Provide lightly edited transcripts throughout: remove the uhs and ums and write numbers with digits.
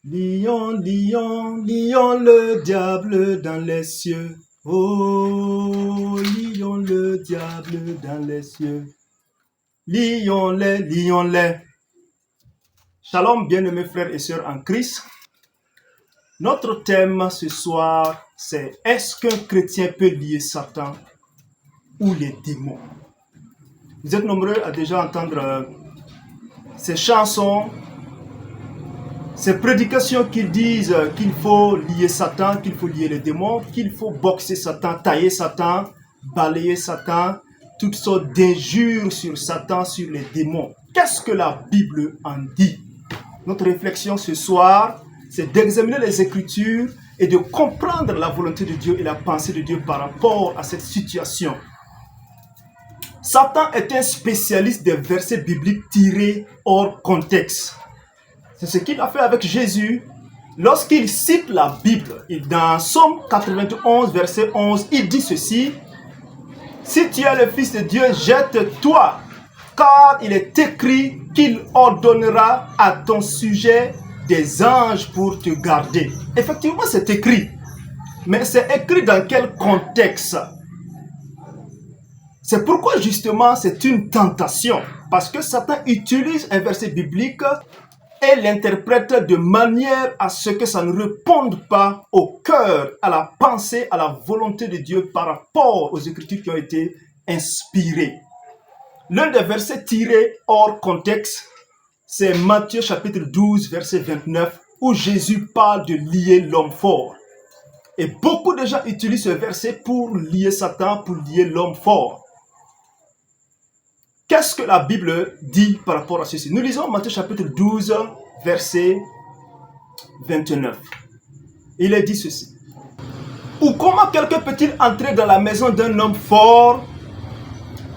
Lions, lions, lions le diable dans les cieux. Oh, lions le diable dans les cieux. Lions-les, lions-les. Shalom, bien-aimés frères et sœurs en Christ. Notre thème ce soir, c'est est-ce qu'un chrétien peut lier Satan ou les démons? Vous êtes nombreux à déjà entendre ces chansons, ces prédications qui disent qu'il faut lier Satan, qu'il faut lier les démons, qu'il faut boxer Satan, tailler Satan, balayer Satan, toutes sortes d'injures sur Satan, sur les démons. Qu'est-ce que la Bible en dit? Notre réflexion ce soir, c'est d'examiner les Écritures et de comprendre la volonté de Dieu et la pensée de Dieu par rapport à cette situation. Satan est un spécialiste des versets bibliques tirés hors contexte. C'est ce qu'il a fait avec Jésus. Lorsqu'il cite la Bible, dans Somme 91, verset 11, il dit ceci: « Si tu es le Fils de Dieu, jette-toi, car il est écrit qu'il ordonnera à ton sujet des anges pour te garder. » Effectivement, c'est écrit. Mais c'est écrit dans quel contexte? C'est pourquoi justement c'est une tentation. Parce que Satan utilise un verset biblique et l'interprète de manière à ce que ça ne réponde pas au cœur, à la pensée, à la volonté de Dieu par rapport aux Écritures qui ont été inspirées. L'un des versets tirés hors contexte, c'est Matthieu chapitre 12, verset 29, où Jésus parle de lier l'homme fort. Et beaucoup de gens utilisent ce verset pour lier Satan, pour lier l'homme fort. Qu'est-ce que la Bible dit par rapport à ceci? Nous lisons Matthieu chapitre 12, verset 29. Il est dit ceci: « Ou comment quelqu'un peut-il entrer dans la maison d'un homme fort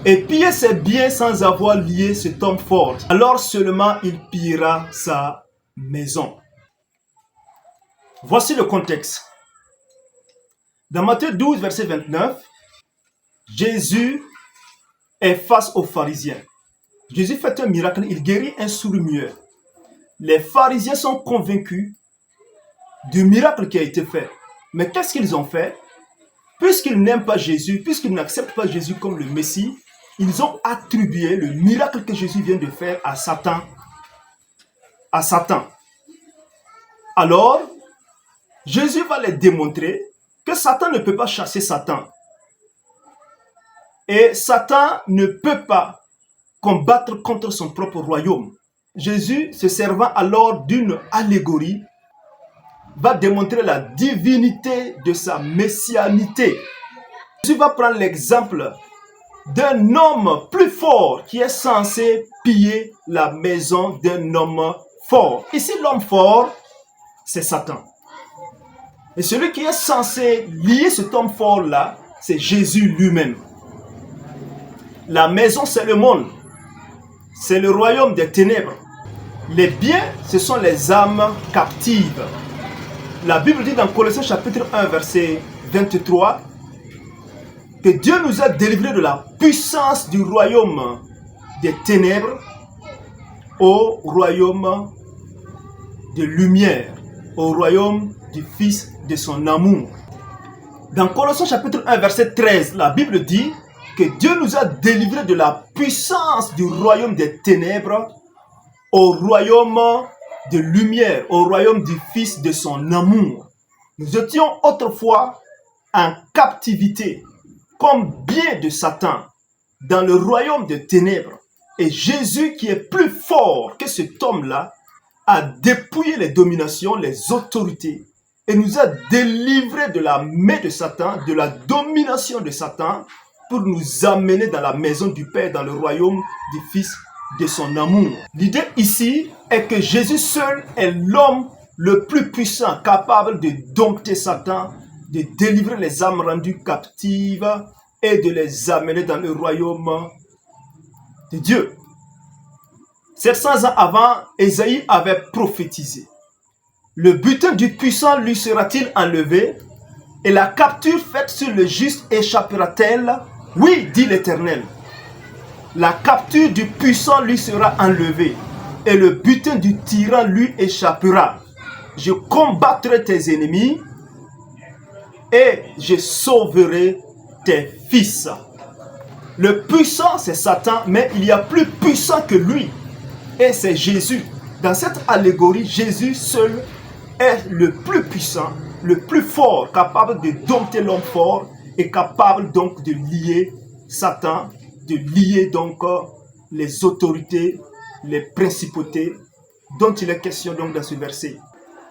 et piller ses biens sans avoir lié cet homme fort? Alors seulement il pillera sa maison. » Voici le contexte. Dans Matthieu 12, verset 29, Jésus est face aux pharisiens. Jésus fait un miracle, il guérit un sourd-muet. Les pharisiens sont convaincus du miracle qui a été fait. Mais qu'est-ce qu'ils ont fait? Puisqu'ils n'aiment pas Jésus, puisqu'ils n'acceptent pas Jésus comme le Messie, ils ont attribué le miracle que Jésus vient de faire à Satan. Alors, Jésus va les démontrer que Satan ne peut pas chasser Satan. Et Satan ne peut pas combattre contre son propre royaume. Jésus, se servant alors d'une allégorie, va démontrer la divinité de sa messianité. Jésus va prendre l'exemple d'un homme plus fort qui est censé piller la maison d'un homme fort. Ici, l'homme fort, c'est Satan. Et celui qui est censé lier cet homme fort-là, c'est Jésus lui-même. La maison, c'est le monde. C'est le royaume des ténèbres. Les biens, ce sont les âmes captives. La Bible dit dans Colossiens chapitre 1, verset 23, que Dieu nous a délivrés de la puissance du royaume des ténèbres au royaume de lumière, au royaume du Fils de son amour. Dans Colossiens chapitre 1, verset 13, la Bible dit que Dieu nous a délivrés de la puissance du royaume des ténèbres au royaume de lumière, au royaume du Fils de son amour. Nous étions autrefois en captivité, comme bien de Satan, dans le royaume des ténèbres. Et Jésus, qui est plus fort que cet homme-là, a dépouillé les dominations, les autorités, et nous a délivrés de la main de Satan, de la domination de Satan, pour nous amener dans la maison du Père, dans le royaume du Fils de son amour. L'idée ici est que Jésus seul est l'homme le plus puissant, capable de dompter Satan, de délivrer les âmes rendues captives et de les amener dans le royaume de Dieu. 700 ans avant, Ésaïe avait prophétisé: le butin du puissant lui sera-t-il enlevé, et la capture faite sur le juste échappera-t-elle? Oui, dit l'Éternel, la capture du puissant lui sera enlevée et le butin du tyran lui échappera. Je combattrai tes ennemis et je sauverai tes fils. Le puissant, c'est Satan, mais il y a plus puissant que lui, et c'est Jésus. Dans cette allégorie, Jésus seul est le plus puissant, le plus fort, capable de dompter l'homme fort et capable donc de lier Satan, de lier donc les autorités, les principautés dont il est question donc dans ce verset.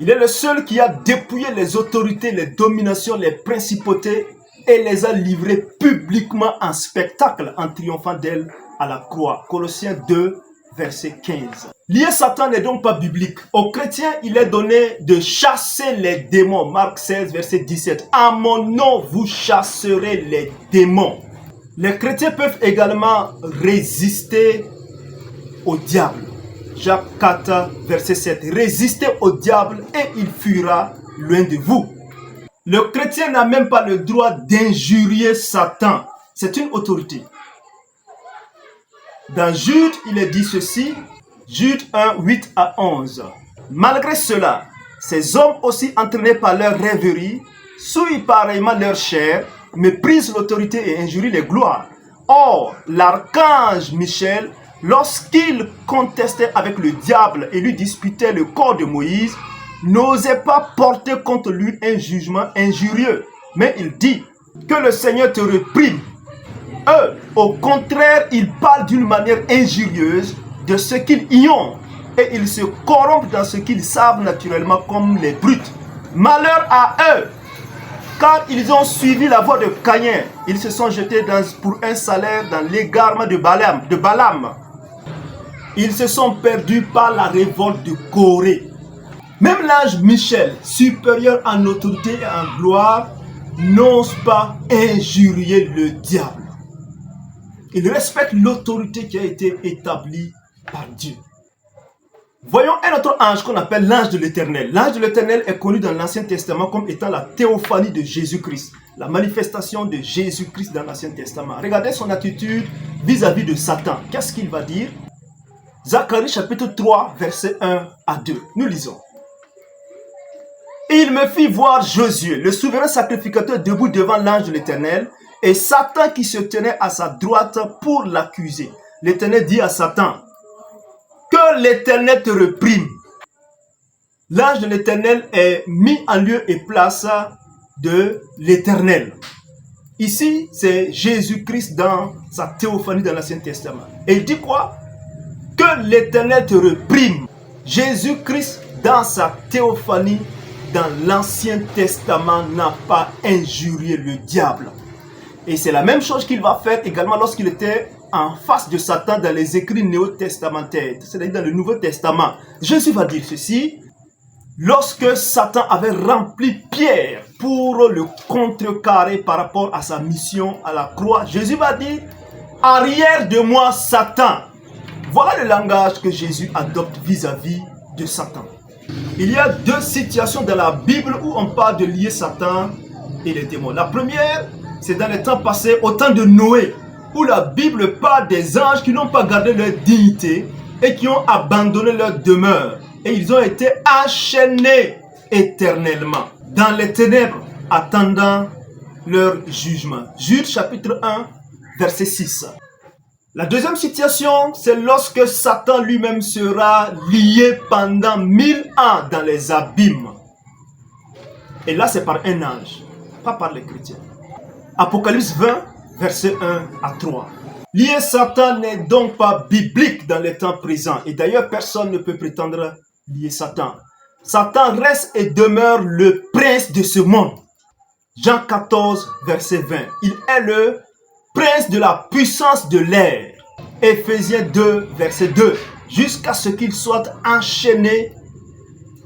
Il est le seul qui a dépouillé les autorités, les dominations, les principautés et les a livrées publiquement en spectacle en triomphant d'elles à la croix. Colossiens 2, verset 15. Lier Satan n'est donc pas biblique. Aux chrétiens, il est donné de chasser les démons. Marc 16, verset 17. À mon nom, vous chasserez les démons. Les chrétiens peuvent également résister au diable. Jacques 4, verset 7. Résistez au diable et il fuira loin de vous. Le chrétien n'a même pas le droit d'injurier Satan. C'est une autorité. Dans Jude, il est dit ceci, Jude 1, 8 à 11. Malgré cela, ces hommes aussi entraînés par leur rêverie, souillent pareillement leur chair, méprisent l'autorité et injurient les gloires. Or, l'archange Michel, lorsqu'il contestait avec le diable et lui disputait le corps de Moïse, n'osait pas porter contre lui un jugement injurieux. Mais il dit que le Seigneur te réprime. Eux, au contraire, ils parlent d'une manière injurieuse de ce qu'ils ignorent et ils se corrompent dans ce qu'ils savent naturellement comme les brutes. Malheur à eux, car ils ont suivi la voie de Caïn. Ils se sont jetés pour un salaire dans l'égarement de Balaam. Ils se sont perdus par la révolte de Corée. Même l'ange Michel, supérieur en autorité et en gloire, n'ose pas injurier le diable. Il respecte l'autorité qui a été établie par Dieu. Voyons un autre ange qu'on appelle l'ange de l'Éternel. L'ange de l'Éternel est connu dans l'Ancien Testament comme étant la théophanie de Jésus-Christ, la manifestation de Jésus-Christ dans l'Ancien Testament. Regardez son attitude vis-à-vis de Satan. Qu'est-ce qu'il va dire? Zacharie chapitre 3, verset 1 à 2. Nous lisons. Il me fit voir Josué, le souverain sacrificateur debout devant l'ange de l'Éternel, et Satan qui se tenait à sa droite pour l'accuser. L'Éternel dit à Satan, que l'Éternel te réprime. L'ange de l'Éternel est mis en lieu et place de l'Éternel. Ici, c'est Jésus-Christ dans sa théophanie dans l'Ancien Testament. Et il dit quoi? Que l'Éternel te réprime. Jésus-Christ dans sa théophanie dans l'Ancien Testament n'a pas injurié le diable. Et c'est la même chose qu'il va faire également lorsqu'il était en face de Satan dans les écrits néo-testamentaires, c'est-à-dire dans le Nouveau Testament. Jésus va dire ceci, lorsque Satan avait rempli Pierre pour le contrecarrer par rapport à sa mission à la croix, Jésus va dire, arrière de moi Satan. Voilà le langage que Jésus adopte vis-à-vis de Satan. Il y a deux situations dans la Bible où on parle de lier Satan et les démons. La première, c'est dans les temps passés, au temps de Noé, où la Bible parle des anges qui n'ont pas gardé leur dignité et qui ont abandonné leur demeure. Et ils ont été enchaînés éternellement dans les ténèbres, attendant leur jugement. Jude chapitre 1, verset 6. La deuxième situation, c'est lorsque Satan lui-même sera lié pendant 1000 ans dans les abîmes. Et là, c'est par un ange, pas par les chrétiens. Apocalypse 20, verset 1 à 3. Lier Satan n'est donc pas biblique dans les temps présents. Et d'ailleurs, personne ne peut prétendre lier Satan. Satan reste et demeure le prince de ce monde. Jean 14, verset 20. Il est le prince de la puissance de l'air. Éphésiens 2, verset 2. Jusqu'à ce qu'il soit enchaîné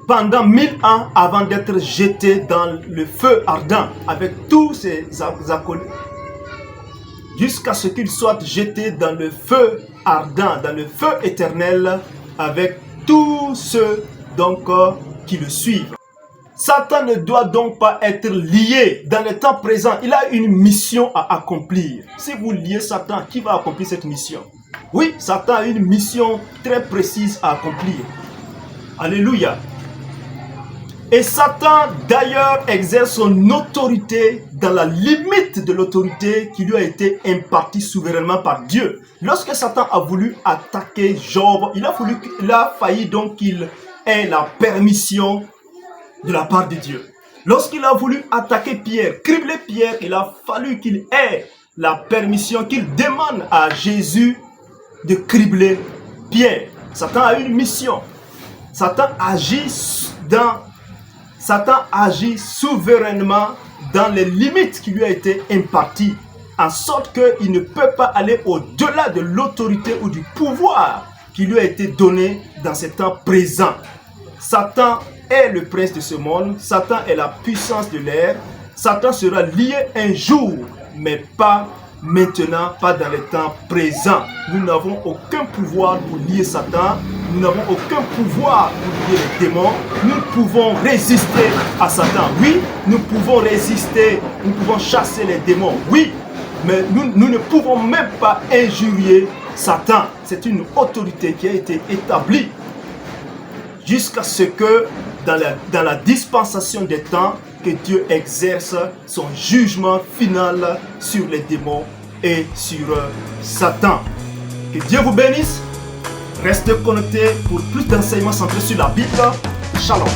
pendant 1000 ans avant d'être jeté dans le feu ardent avec tous ses acolytes. Jusqu'à ce qu'il soit jeté dans le feu ardent, dans le feu éternel avec tous ceux donc qui le suivent. Satan ne doit donc pas être lié dans le temps présent. Il a une mission à accomplir. Si vous liez Satan, qui va accomplir cette mission? Oui, Satan a une mission très précise à accomplir. Alléluia. Et Satan, d'ailleurs, exerce son autorité dans la limite de l'autorité qui lui a été impartie souverainement par Dieu. Lorsque Satan a voulu attaquer Job, il a failli donc qu'il ait la permission de la part de Dieu. Lorsqu'il a voulu attaquer Pierre, cribler Pierre, il a fallu qu'il ait la permission, qu'il demande à Jésus de cribler Pierre. Satan a une mission. Satan agit souverainement dans les limites qui lui a été imparties, en sorte qu'il ne peut pas aller au-delà de l'autorité ou du pouvoir qui lui a été donné dans ce temps présent. Satan est le prince de ce monde, Satan est la puissance de l'air, Satan sera lié un jour, mais pas maintenant, pas dans le temps présent. Nous n'avons aucun pouvoir pour lier Satan, nous n'avons aucun pouvoir pour lier les démons. Nous pouvons résister à Satan, oui, nous pouvons résister, nous pouvons chasser les démons, oui, mais nous ne pouvons même pas injurier Satan. C'est une autorité qui a été établie jusqu'à ce que dans la dispensation des temps, que Dieu exerce son jugement final sur les démons et sur Satan. Que Dieu vous bénisse. Restez connectés pour plus d'enseignements centrés sur la Bible. Shalom.